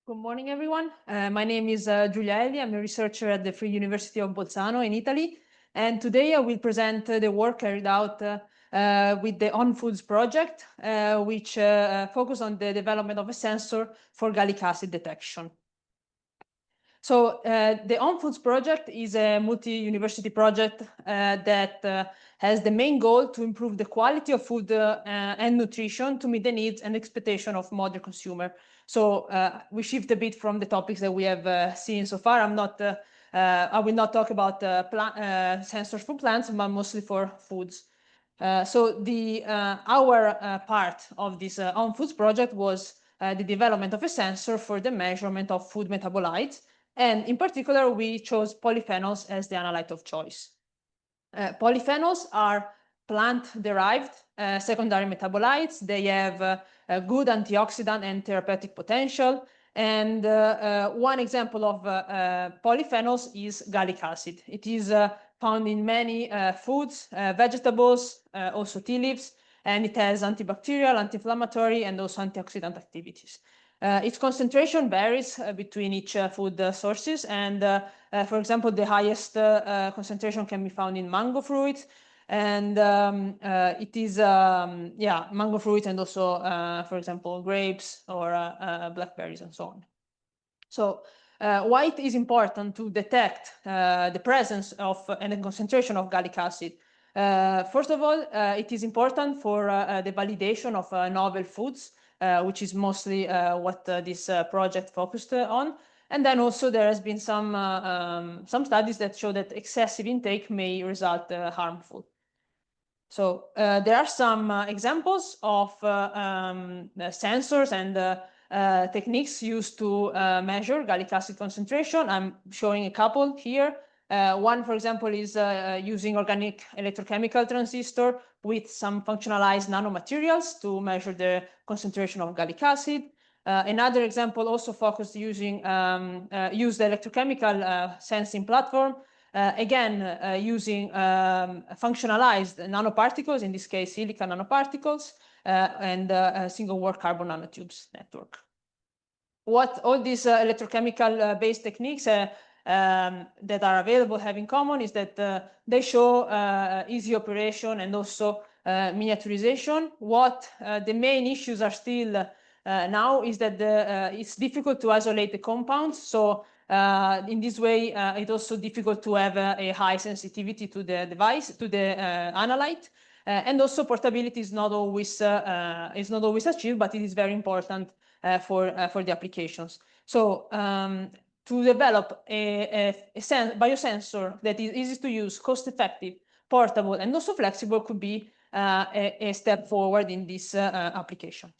Good morning, everyone. My name is Giulia Elli. I'm a researcher at the Free University of Bolzano in Italy. And today I will present the work carried out with the On Foods project, which focus on the development of a sensor for gallic acid detection. So the On Foods project is a multi-university project that has the main goal to improve the quality of food and nutrition to meet the needs and expectation of modern consumer. So we shift a bit from the topics that we have seen so far. I will not talk about sensors for plants, but mostly for foods. So our part of this On Foods project was the development of a sensor for the measurement of food metabolites. And in particular, we chose polyphenols as the analyte of choice. Polyphenols are plant-derived secondary metabolites. They have a good antioxidant and therapeutic potential. And one example of polyphenols is gallic acid. It is found in many foods, vegetables, also tea leaves, and it has antibacterial, anti-inflammatory, and also antioxidant activities. Its concentration varies between each food sources, and for example, the highest concentration can be found in mango fruit, and it is mango fruit, and also for example grapes or blackberries and so on. So why it is important to detect the presence of and the concentration of gallic acid? First of all, it is important for the validation of novel foods, which is mostly what this project focused on. And then also there has been some studies that show that excessive intake may result harmful. So there are some examples of sensors and techniques used to measure gallic acid concentration. I'm showing a couple here. One, for example, is using organic electrochemical transistor with some functionalized nanomaterials to measure the concentration of gallic acid. Another example also focused using used the electrochemical sensing platform, again using functionalized nanoparticles, in this case silica nanoparticles, and single-wall carbon nanotubes network. What all these electrochemical based techniques that are available have in common is that they show easy operation and also miniaturization. What the main issues are still now is that it's difficult to isolate the compounds. So in this way, it's also difficult to have a high sensitivity to the device, to the analyte. And also portability is not always achieved, but it is very important for the applications. So to develop a biosensor that is easy to use, cost-effective, portable, and also flexible could be a step forward in this application.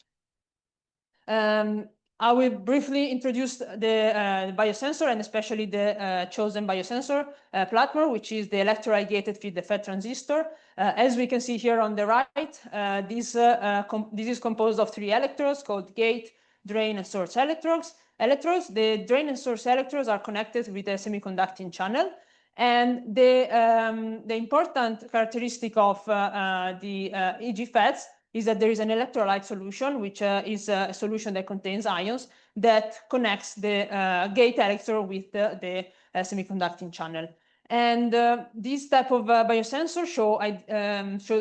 I will briefly introduce the biosensor, and especially the chosen biosensor platform, which is the Electrolyte-Gated feed-effect transistor. As we can see here on the right, this is composed of 3 electrodes called gate, drain, and source electrodes. The drain and source electrodes are connected with a semiconducting channel. And the important characteristic of the EG-FETs is that there is an electrolyte solution, which is a solution that contains ions that connects the gate electrode with the semiconducting channel. And this type of biosensor show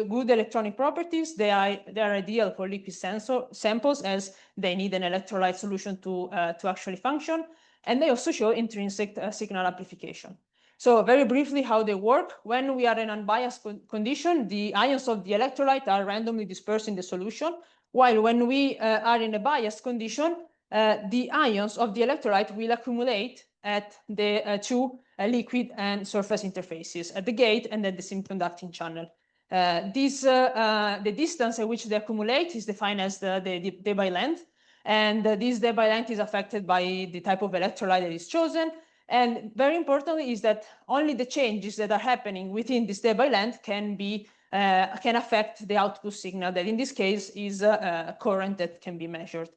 good electronic properties. They are ideal for liquid samples, as they need an electrolyte solution to actually function. And they also show intrinsic signal amplification. So very briefly how they work: when we are in an unbiased condition, the ions of the electrolyte are randomly dispersed in the solution, while when we are in a biased condition, the ions of the electrolyte will accumulate at the 2 liquid and surface interfaces, at the gate and at the semiconducting channel. The distance at which they accumulate is defined as the Debye length, and this Debye length is affected by the type of electrolyte that is chosen. And very importantly is that only the changes that are happening within this Debye length can affect the output signal, that in this case is a current that can be measured.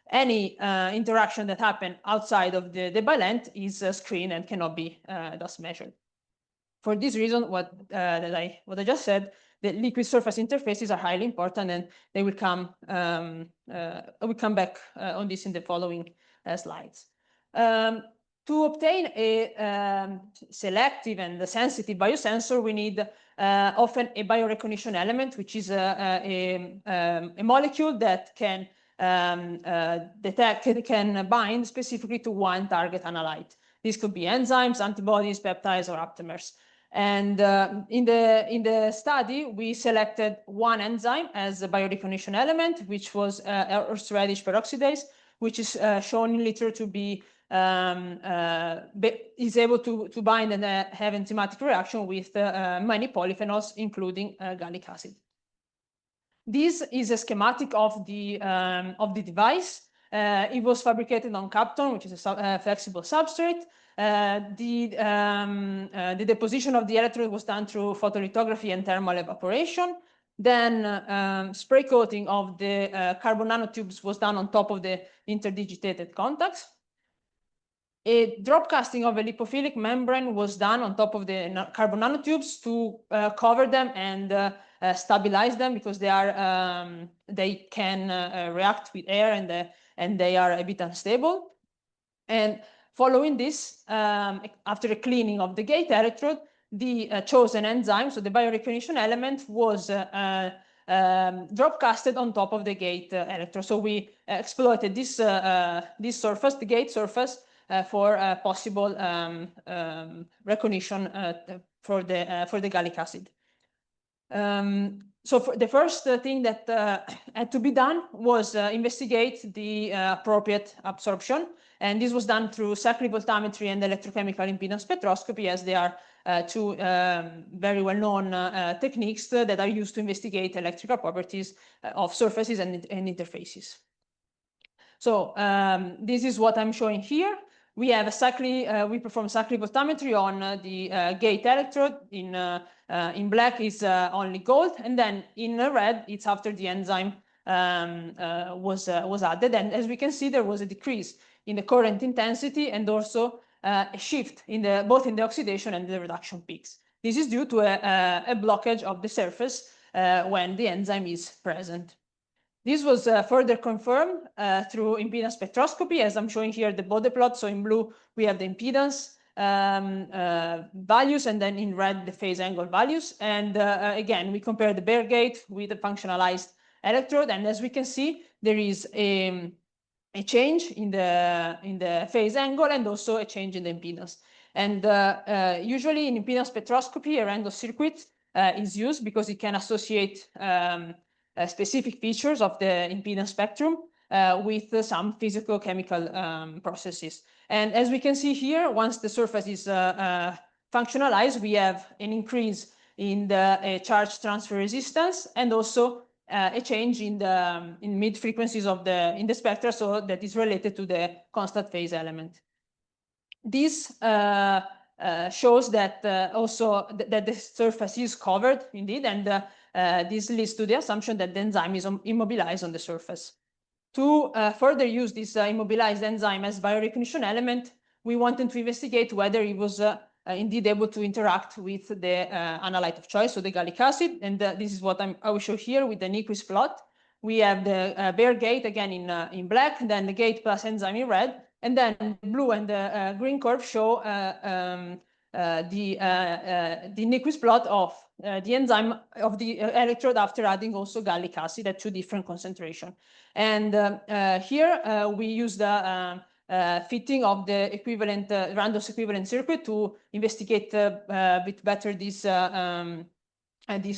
Any interaction that happens outside of the Debye length is screened and cannot be thus measured. For this reason, what I just said, the liquid surface interfaces are highly important, and they will come. I will come back on this in the following slides. To obtain a selective and sensitive biosensor, we need often a biorecognition element, which is a molecule that can can bind specifically to one target analyte. These could be enzymes, antibodies, peptides, or aptamers. And in the study, we selected one enzyme as a biorecognition element, which was horseradish peroxidase, which is shown in literature to be is able to bind and have enzymatic reaction with many polyphenols, including gallic acid. This is a schematic of the device. It was fabricated on Kapton, which is a flexible substrate. The deposition of the electrode was done through photolithography and thermal evaporation. Then spray coating of the carbon nanotubes was done on top of the interdigitated contacts. A drop casting of a lipophilic membrane was done on top of the carbon nanotubes to cover them and stabilize them, because they can react with air and they are a bit unstable. And following this, after a cleaning of the gate electrode, the chosen enzyme, so the biorecognition element, was drop casted on top of the gate electrode. So we exploited this surface, the gate surface, for possible recognition for the gallic acid. So the first thing that had to be done was investigate the appropriate absorption, and this was done through cyclivoltammetry and electrochemical impedance spectroscopy, as they are two very well-known techniques that are used to investigate electrical properties of surfaces and interfaces. So this is what I'm showing here. We have we perform cyclivoltammetry on the gate electrode. In black is only gold, and then in red it's after the enzyme was added. And as we can see, there was a decrease in the current intensity and also a shift in both in the oxidation and the reduction peaks. This is due to a blockage of the surface when the enzyme is present. This was further confirmed through impedance spectroscopy, as I'm showing here the Bode plot. So in blue, we have the impedance values, and then in red, the phase angle values. And again, we compare the bare gate with the functionalized electrode. And as we can see, there is a change in the phase angle and also a change in the impedance. And usually in impedance spectroscopy, a random circuit is used because it can associate specific features of the impedance spectrum with some physical-chemical processes. And as we can see here, once the surface is functionalized, we have an increase in the charge transfer resistance and also a change in the mid frequencies of in the spectra, so that is related to the constant phase element. This shows that also that the surface is covered indeed, and this leads to the assumption that the enzyme is immobilized on the surface. To further use this immobilized enzyme as biorecognition element, we wanted to investigate whether it was indeed able to interact with the analyte of choice, so the gallic acid. And this is what I will show here with the Nyquist plot. We have the bare gate again in black, then the gate plus enzyme in red, and then the blue and the green curve show the Nyquist plot of the enzyme of the electrode after adding also gallic acid at 2 different concentrations. And here we use the fitting of the equivalent Randolph's equivalent circuit to investigate a bit better these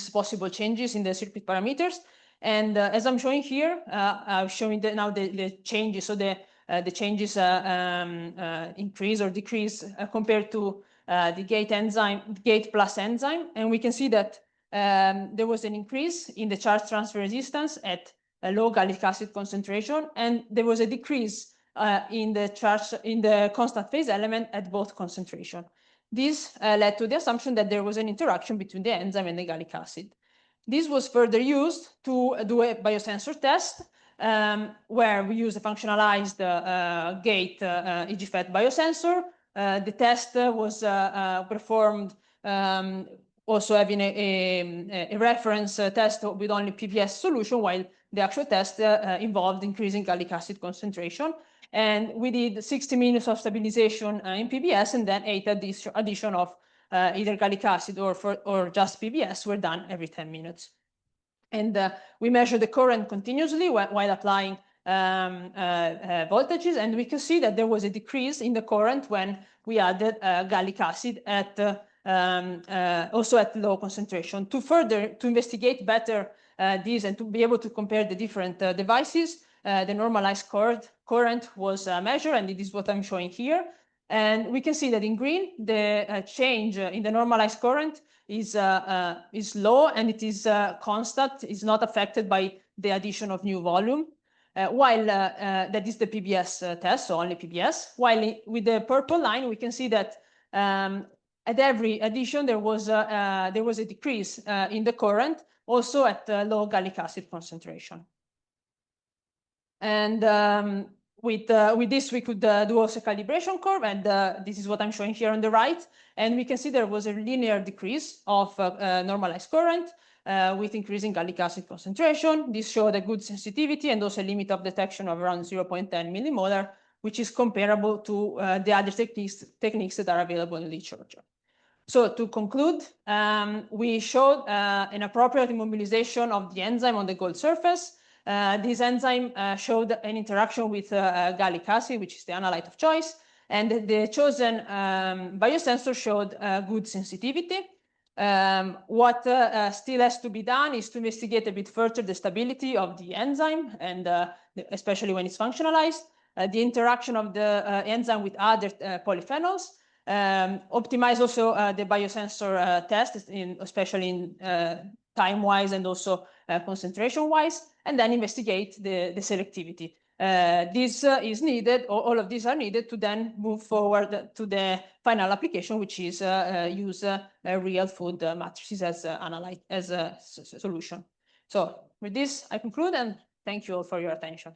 possible changes in the circuit parameters. And as I'm showing here, I'm showing now the changes. So the changes increase or decrease compared to the gate plus enzyme. And we can see that there was an increase in the charge transfer resistance at a low gallic acid concentration, and there was a decrease in the constant phase element at both concentration. This led to the assumption that there was an interaction between the enzyme and the gallic acid. This was further used to do a biosensor test where we used a functionalized gate EGFET biosensor. The test was performed also having a reference test with only PBS solution, while the actual test involved increasing gallic acid concentration. And we did 60 minutes of stabilization in PBS, and then 8 addition of either gallic acid or just PBS were done every 10 minutes. And we measure the current continuously while applying voltages, and we can see that there was a decrease in the current when we added gallic acid at also at low concentration. To investigate better these and to be able to compare the different devices, the normalized current was measured, and it is what I'm showing here. And we can see that in green, the change in the normalized current is low, and it is constant, is not affected by the addition of new volume, while that is the PBS test, so only PBS. While with the purple line, we can see that at every addition, there was a decrease in the current, also at low gallic acid concentration. And with this, we could do also a calibration curve, and this is what I'm showing here on the right. And we can see there was a linear decrease of normalized current with increasing gallic acid concentration. This showed a good sensitivity and also a limit of detection of around 0.10 millimolar, which is comparable to the other techniques that are available in literature. So to conclude, we showed an appropriate immobilization of the enzyme on the gold surface. This enzyme showed an interaction with gallic acid, which is the analyte of choice, and the chosen biosensor showed good sensitivity. What still has to be done is to investigate a bit further the stability of the enzyme, and especially when it's functionalized, the interaction of the enzyme with other polyphenols, optimize also the biosensor test, especially in time-wise and also concentration-wise, and then investigate the selectivity. This is needed, or all of these are needed to then move forward to the final application, which is use real food matrices as analyte, as a solution. So with this, I conclude, and thank you all for your attention.